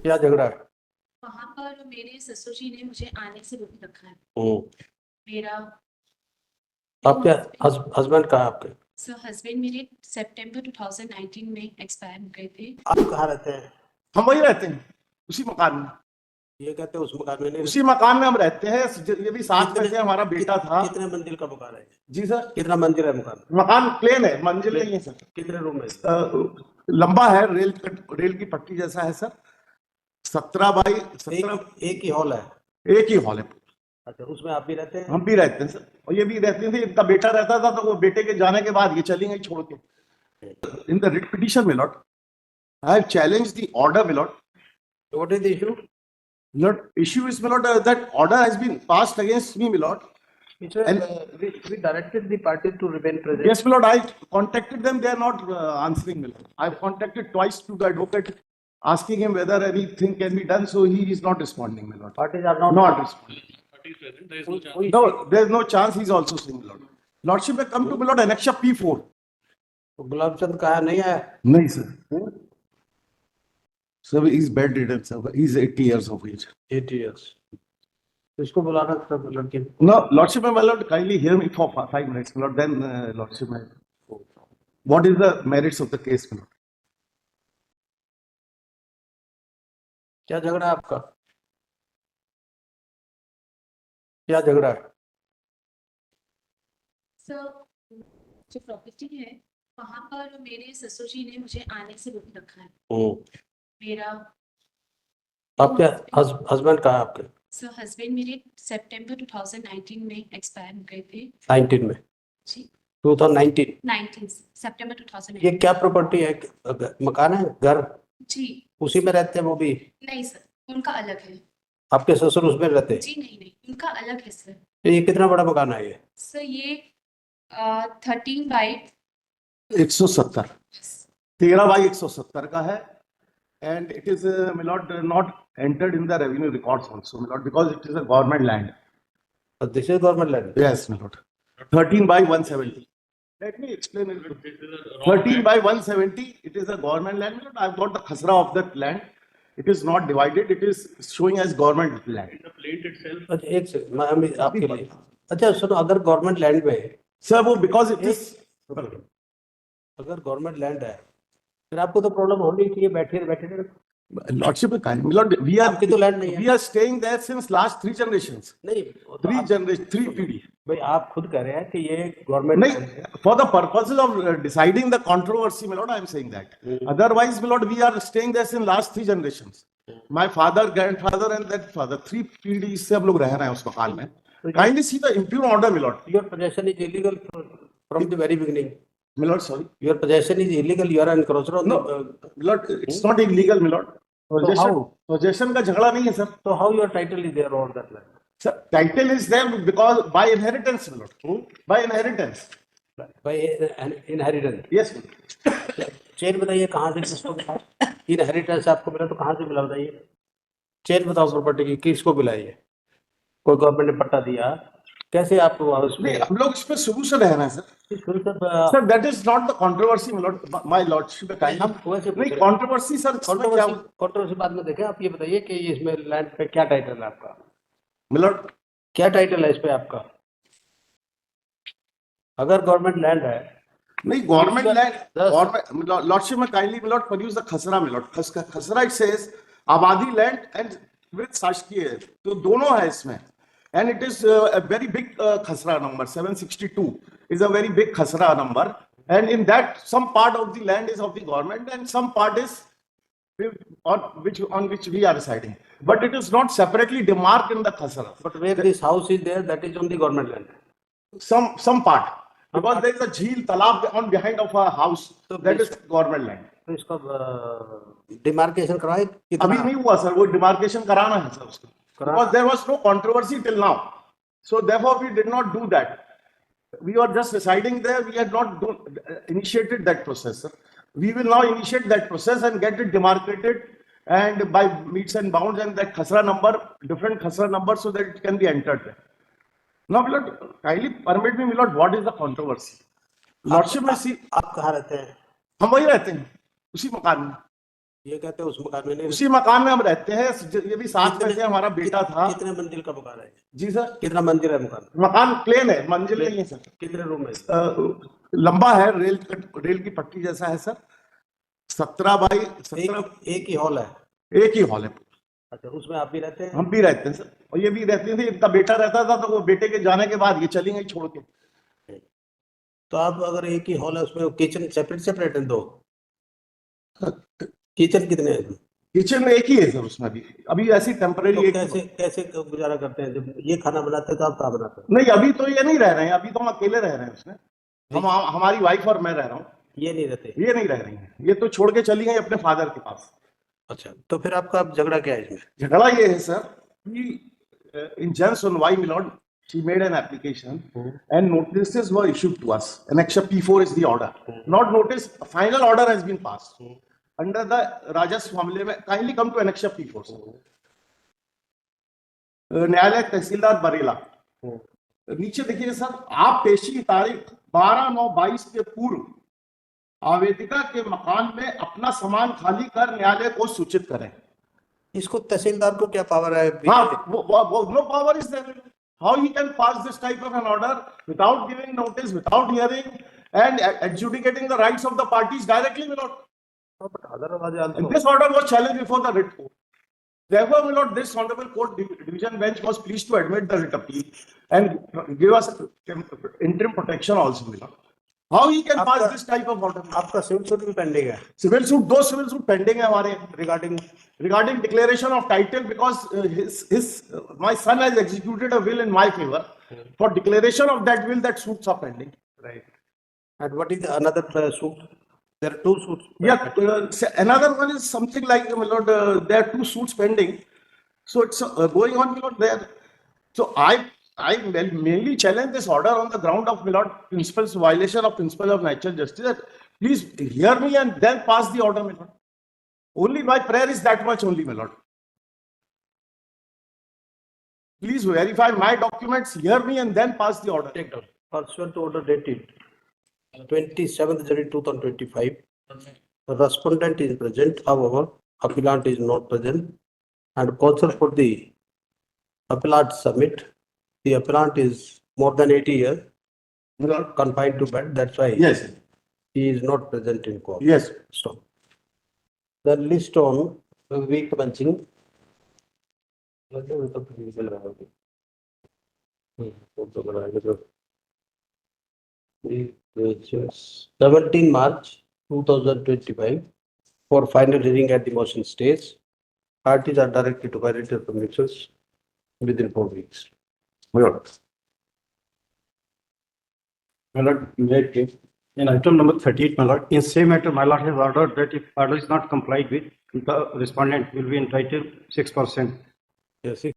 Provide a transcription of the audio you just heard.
क्या झगड़ा है? वहां पर मेरे ससुर जी ने मुझे आने से रोक रखा है। हम्म। मेरा आपके हस्बैंड कहाँ है आपके? हस्बैंड मेरे सितंबर 2019 में एक्सपायर हो गए थे। आप कहाँ रहते हैं? हम वही रहते हैं, उसी मकान में। ये कहते हैं उस मकान में नहीं उसी मकान में हम रहते हैं। ये भी साथ में कितने से हमारा बेटा था। कितने मंजिल का मकान है? जी सर। कितना मंजिल है मकान? मकान प्लेन है, मंजिल नहीं है सर। कितने रूम है? लंबा है, रेल की पट्टी जैसा है सर। 17 बाई 17। एक ही हॉल है? एक ही हॉल है। अच्छा, उसमें आप भी रहते हैं? हम भी रहते हैं सर, और ये भी रहते थे। इनका बेटा रहता था, तो वो बेटे के जाने के बाद ये चली गई छोड़ के। इन द रिट पिटिशन में lord, I have challenged the order में lord. What is the issue? Lord, issue is, my lord, that order has been passed against me, my lord. And we directed the party to remain present. Yes, my lord, I contacted them. They are not answering, my lord. I've contacted twice to the advocate, asking him whether anything can be done. So he is not responding, my lord. Parties are not responding. No, there is no chance. He's also saying, my lord. Lordship may come to, my lord, Annexure P4. तो गुलाब चंद कहा नहीं आया? नहीं sir. Sir, he's bedridden, sir. He's 80 years of age. 80 years. इसको बुलाना था लड़के। No, Lordship, my lord, kindly hear me for 5 minutes, my lord. Then, Lordship, what is the merits of the case, my lord? क्या झगड़ा है आपका? क्या झगड़ा है? सर, जो प्रॉपर्टी है वहां पर मेरे ससुर जी ने मुझे आने से रोक रखा है। मेरा आपके हस्बैंड कहाँ है आपके? हस्बैंड मेरे सितंबर 2019 में एक्सपायर हो गए थे। 19 में? जी 2019 सितंबर 2019। ये क्या प्रॉपर्टी है? मकान है, घर? जी उसी में रहते हैं वो भी? नहीं सर, उनका अलग है। आपके ससुर उसमें रहते हैं? जी नहीं, उनका अलग है सर। तो ये कितना बड़ा मकान है ये? सर ये 13 बाई 170, 13 बाई 170 का है। And it is, my lord, not entered in the revenue records also, my lord, because it is a government land. This is government land? Yes, my lord. 13 by 170. Let me explain it. 13 by 170, it is a government land, my lord. I've got the khasra of that land. It is not divided. It is showing as government land. The plate itself. अच्छा, एक second, मैं आपके लिए। अच्छा सुनो, अगर government land में है Sir, वो because it is, अगर गवर्नमेंट लैंड है फिर आपको तो प्रॉब्लम होनी चाहिए। बैठे Lordship, my lord, we तो लैंड नहीं है। are staying there since last 3 generations. नहीं, 3 PD. भाई आप खुद कह रहे हैं कि ये गवर्नमेंट नहीं, for the purposes of deciding the controversy, my lord, I am saying that. Otherwise, my lord, we are staying there since last 3 generations. My father, grandfather, and that father, 3 PDs से हम लोग रह रहे हैं उस मकान में. Kindly see the impure order, my lord. Your possession is illegal from the very beginning. My lord, sorry. Your possession is illegal. You are an encroacher on No, my lord, it's not illegal, my lord. Possession का झगड़ा नहीं है sir. So how your title is there over that land? Sir, title is there because by inheritance, my lord. By inheritance. By inheritance. Yes, my lord. Chain बताइए कहाँ से किसको मिला? Inheritance आपको मिला तो कहाँ से मिला बताइए? चेन बताओ प्रॉपर्टी की, किसको मिला ये? कोई गवर्नमेंट ने पट्टा दिया? कैसे आपको नहीं, हम लोग इस पे शुरू से रह रहे हैं sir. Sir, that is not the controversy, my lord. My lordship, नहीं controversy sir. कंट्रोवर्सी बाद में देखें। आप ये बताइए कि इसमें लैंड पे क्या टाइटल है आपका? My lord, क्या टाइटल है इस पे आपका? अगर गवर्नमेंट लैंड है? नहीं, गवर्नमेंट लैंड, गवर्नमेंट लॉर्डशिप में kindly my lord produce the खसरा, my lord. खसरा it says आबादी लैंड एंड विद शासकीय, तो दोनों है इसमें. And it is a very big khasra number. 762 is a very big khasra number, and in that some part of the land is of the government and some part is on which we are residing, but it is not separately demarked in the khasra. But where this house is there, that is on the government land. Some part, because there is a jheel talab on behind of a house, so that is government land. तो इसका demarcation कराए? अभी नहीं हुआ sir, वो demarcation कराना है sir उसको. Because there was no controversy till now, so therefore we did not do that. We were just residing there. We had not initiated that process, sir. We will now initiate that process and get it demarcated and by meets and bounds and that khasra number, different khasra number, so that it can be entered there. Now, my lord, kindly permit me, my lord, what is the controversy? Lordship में see, आप कहाँ रहते हैं? हम वही रहते हैं, उसी मकान में. ये कहते हैं उस मकान में नहीं उसी मकान में हम रहते हैं, ये भी साथ में कितने- से हमारा बेटा था। कितने मंजिल का मकान है? जी सर, कितना मंजिल है मकान? मकान प्लेन है, मंजिल नहीं है सर। कितने रूम है? लंबा है, रेल की पट्टी जैसा है सर। 17 बाई 17, एक ही हॉल है? एक ही हॉल है। अच्छा, उसमें आप भी रहते हैं? हम भी रहते हैं सर, और ये भी रहती थी। इनका बेटा रहता था, तो वो बेटे के जाने के बाद ये चली गई छोड़ के। तो आप अगर एक ही हॉल है, उसमें किचन सेपरेट है दो? किचन कितने हैं? किचन में एक ही है सर, उसमें भी अभी ऐसी टेम्पररी तो एक। कैसे गुजारा करते हैं? जब ये खाना बनाते हैं तो आप कहाँ बनाते हैं? नहीं, अभी तो ये नहीं रह रहे हैं, अभी तो हम अकेले रह रहे हैं उसमें। हमारी वाइफ और मैं रह रहा हूँ, ये नहीं रहते? ये नहीं रह रही हैं। ये तो छोड़ के चली गई अपने फादर के पास। अच्छा, तो फिर आपका अब झगड़ा क्या है इसमें? झगड़ा ये है सर कि in Jan Sunwai, my lord, she made an application and notices were issued to us. Annexure P4 is the order. Not notice, a final order has been passed. Under the Rajas मामले में, kindly come to Annexure P4. न्यायालय तहसीलदार बरेला। नीचे देखिए sir, आप पेशी की तारीख 12/9/22 के पूर्व आवेदिका के मकान में अपना सामान खाली कर न्यायालय को सूचित करें। इसको तहसीलदार को क्या पावर है? हाँ, वो no power is there. How he can pass this type of an order without giving notice, without hearing, and adjudicating the rights of the parties directly, my lord. And this order was challenged before the writ court. Therefore, my lord, this honorable court division bench was pleased to admit the writ appeal and give us interim protection also, my lord. How he can pass this type of order? आपका civil suit भी pending है? Civil suit, 2 civil suit pending है हमारे regarding declaration of title, because my son has executed a will in my favor. For declaration of that will, that suits are pending. Right. And what is the another suit? There are 2 suits. Yeah, another one is something like, my lord, there are 2 suits pending. So it's going on, my lord, there. So I mainly challenge this order on the ground of, my lord, principles, violation of principle of natural justice. That please hear me and then pass the order, my lord. Only my prayer is that much only, my lord. Please verify my documents, hear me and then pass the order. Take down. Pursuant to order dated 27th January 2025, the respondent is present, however, appellant is not present, and counsel for the appellant submit. The appellant is more than 80 years, My lord. confined to bed, that's why Yes, he is not present in court. yes. Stop. The list on week commencing. 17 March 2025 for final hearing at the motion stage. Parties are directed to file written submissions within 4 weeks. My lord. My lord, in item number 38, my lord, in same matter, my lord has ordered that if order is not complied with, the respondent will be entitled 6%. Yes,